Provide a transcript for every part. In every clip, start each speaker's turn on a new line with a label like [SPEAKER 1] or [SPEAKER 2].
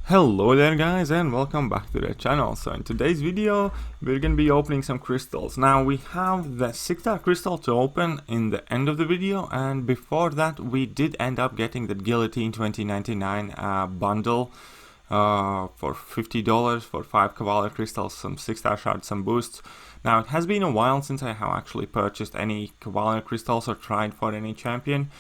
[SPEAKER 1] Hello there guys, and welcome back to the channel. So in today's video we're gonna be opening some crystals. Now we have the 6-star crystal to open in the end of the video, and before that we did end up getting the Guillotine 2099 bundle for $50 for 5 Cavalier crystals, some 6-star shards, some boosts. Now it has been a while since I have actually purchased any Cavalier crystals or tried for any champion.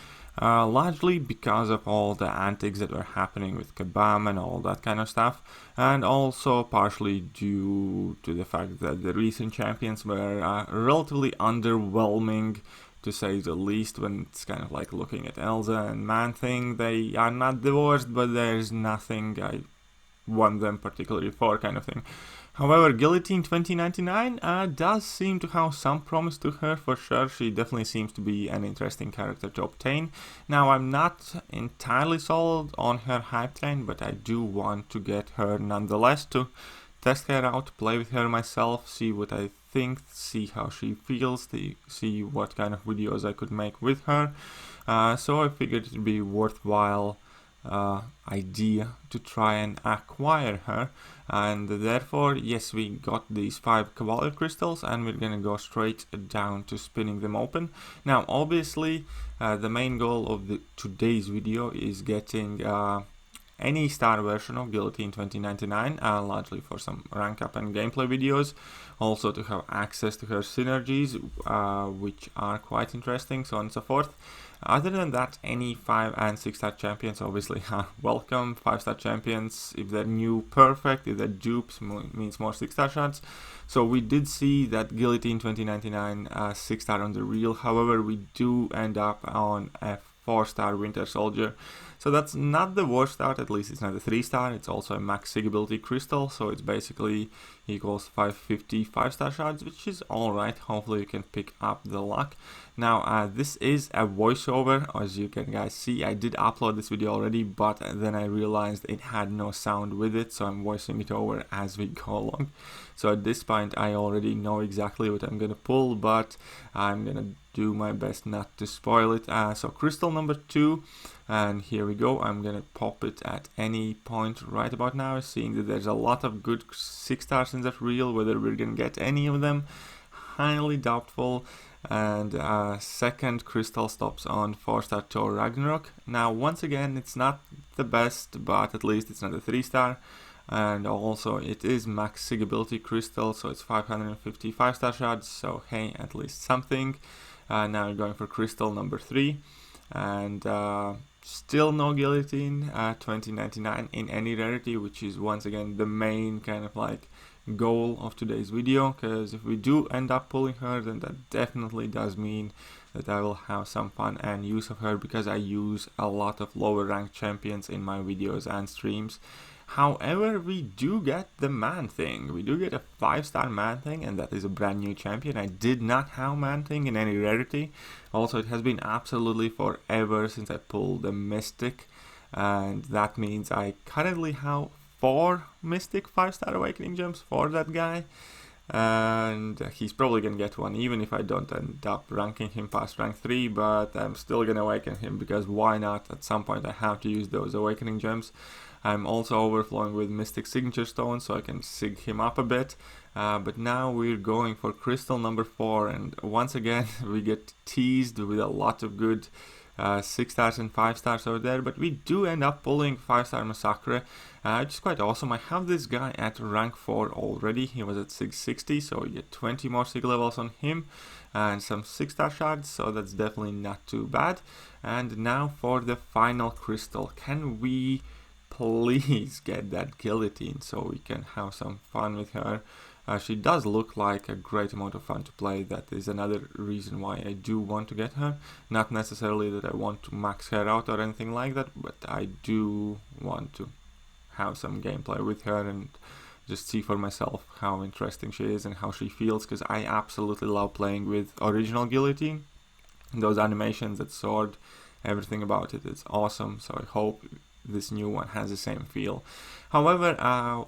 [SPEAKER 1] Largely because of all the antics that were happening with Kabam and all that kind of stuff, and also partially due to the fact that the recent champions were relatively underwhelming, to say the least. When it's kind of like looking at Elsa and Man-Thing, they are not the worst, but there's nothing I want them particularly for, kind of thing. However, Guillotine 2099 does seem to have some promise to her for sure. She definitely seems to be an interesting character to obtain. Now, I'm not entirely sold on her hype train, but I do want to get her nonetheless, to test her out, play with her myself, see what I think, see how she feels, see what kind of videos I could make with her. So I figured it would be worthwhile idea to try and acquire her, and therefore yes, we got these 5 Cavalier crystals and we're gonna go straight down to spinning them open. Now obviously the main goal of today's video is getting any star version of Guillotine 2099, largely for some rank up and gameplay videos, also to have access to her synergies, which are quite interesting, so on and so forth. Other than that, any 5 and 6-star champions obviously are welcome. 5-star champions, if they're new, perfect. If they're dupes, means more 6-star shots. So we did see that Guillotine 2099 6-star on the reel. However, we do end up on a 4-star Winter Soldier. So that's not the worst start, at least it's not a 3-star, it's also a max sig ability crystal, so it's basically equals 550 5-star shards, which is alright. Hopefully you can pick up the luck. Now this is a voiceover, as you can guys see. I did upload this video already, but then I realized it had no sound with it, so I'm voicing it over as we go along. So at this point I already know exactly what I'm gonna pull, but I'm gonna do my best not to spoil it. So crystal number 2, and here we go. I'm gonna pop it at any point right about now, seeing that there's a lot of good 6-stars in that reel. Whether we're gonna get any of them, highly doubtful. And second crystal stops on 4-star Thor Ragnarok. Now once again, it's not the best, but at least it's not a 3-star, and also it is max sig ability crystal, so it's 550 5-star shards, so hey, at least something. Now we're going for crystal number 3, and still no Guillotine 2099 in any rarity, which is once again the main kind of like goal of today's video, because if we do end up pulling her, then that definitely does mean that I will have some fun and use of her, because I use a lot of lower ranked champions in my videos and streams. However, we do get the Man-Thing. We do get a 5-star Man-Thing, and that is a brand new champion. I did not have Man-Thing in any rarity. Also, it has been absolutely forever since I pulled the Mystic, and that means I currently have 4 Mystic 5-star Awakening Gems for that guy, and he's probably gonna get one even if I don't end up ranking him past rank 3, but I'm still gonna awaken him, because why not? At some point I have to use those Awakening Gems. I'm also overflowing with Mystic Signature Stones, so I can sig him up a bit. But now we're going for crystal number 4, and once again we get teased with a lot of good 6-stars and 5-stars over there, but we do end up pulling 5-star Massacre, which is quite awesome. I have this guy at rank 4 already. He was at 660, so you get 20 more sig levels on him and some 6-star shards, so that's definitely not too bad. And now for the final crystal, can we please get that Guillotine so we can have some fun with her? She does look like a great amount of fun to play. That is another reason why I do want to get her. Not necessarily that I want to max her out or anything like that, but I do want to have some gameplay with her and just see for myself how interesting she is and how she feels, because I absolutely love playing with original Guillotine. Those animations, that sword, everything about it is awesome, so I hope this new one has the same feel. However,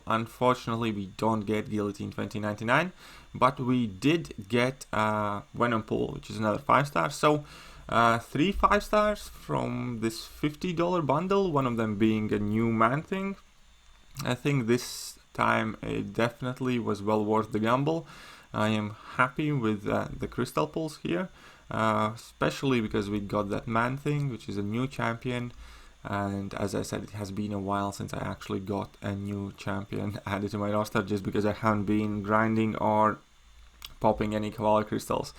[SPEAKER 1] unfortunately we don't get Guillotine 2099, but we did get Venom Pool, which is another 5-star. So 3 5-stars from this $50 bundle, one of them being a new Man-Thing. I think this time it definitely was well worth the gamble. I am happy with the crystal pulls here, especially because we got that Man-Thing, which is a new champion. And as I said, it has been a while since I actually got a new champion added to my roster, just because I haven't been grinding or popping any Cavalry crystals.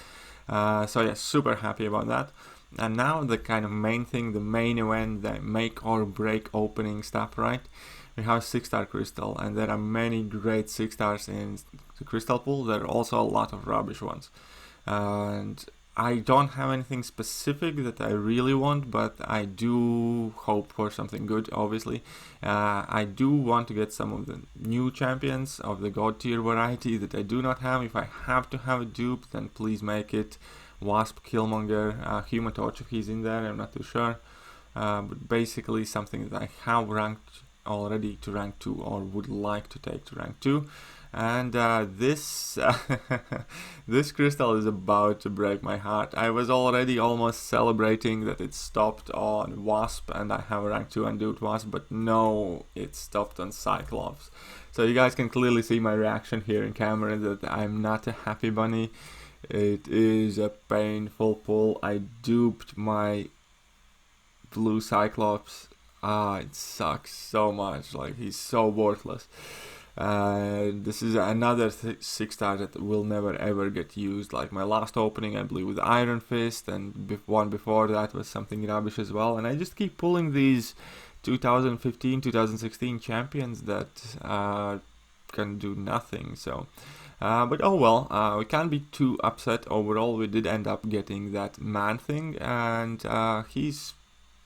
[SPEAKER 1] So yeah, super happy about that. And now the kind of main thing, the main event, the make or break opening stuff, right? We have 6-star crystal, and there are many great 6 stars in the crystal pool. There are also a lot of rubbish ones, and I don't have anything specific that I really want, but I do hope for something good, obviously. I do want to get some of the new champions of the god tier variety that I do not have. If I have to have a dupe, then please make it Wasp, Killmonger, Human Torch if he's in there, I'm not too sure. But basically something that I have ranked already to rank 2 or would like to take to rank 2. And this this crystal is about to break my heart. I was already almost celebrating that it stopped on Wasp and I have a rank 2 Undued Wasp, but no, it stopped on Cyclops. So you guys can clearly see my reaction here in camera that I'm not a happy bunny. It is a painful pull. I duped my blue Cyclops. It sucks so much, like he's so worthless. This is another 6-star that will never ever get used. Like my last opening I blew with Iron Fist, and one before that was something rubbish as well, and I just keep pulling these 2015, 2016 champions that can do nothing. So but oh well, we can't be too upset. Overall we did end up getting that Man-Thing, and he's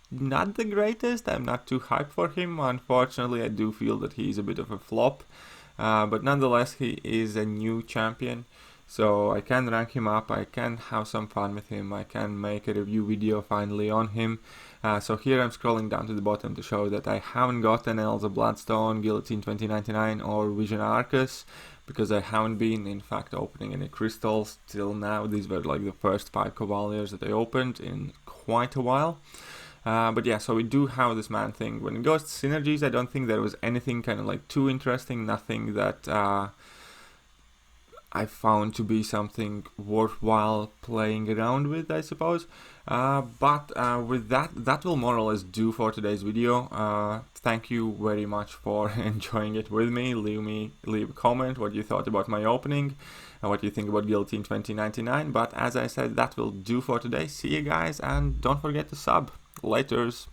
[SPEAKER 1] not the greatest. I'm not too hyped for him. Unfortunately, I do feel that he's a bit of a flop, but nonetheless he is a new champion, so I can rank him up, I can have some fun with him, I can make a review video finally on him. So here I'm scrolling down to the bottom to show that I haven't gotten Elsa Bloodstone, Guillotine 2099 or Vision Arcus, because I haven't been in fact opening any crystals till now. These were like the first 5 Cavaliers that I opened in quite a while. But yeah, so we do have this Man-Thing. When it goes to synergies, I don't think there was anything kind of like too interesting, nothing that I found to be something worthwhile playing around with, I suppose. But with that will more or less do for today's video. Thank you very much for enjoying it with me. Leave a comment what you thought about my opening and what you think about Guillotine 2099. But as I said, that will do for today. See you guys, and don't forget to sub. Laters.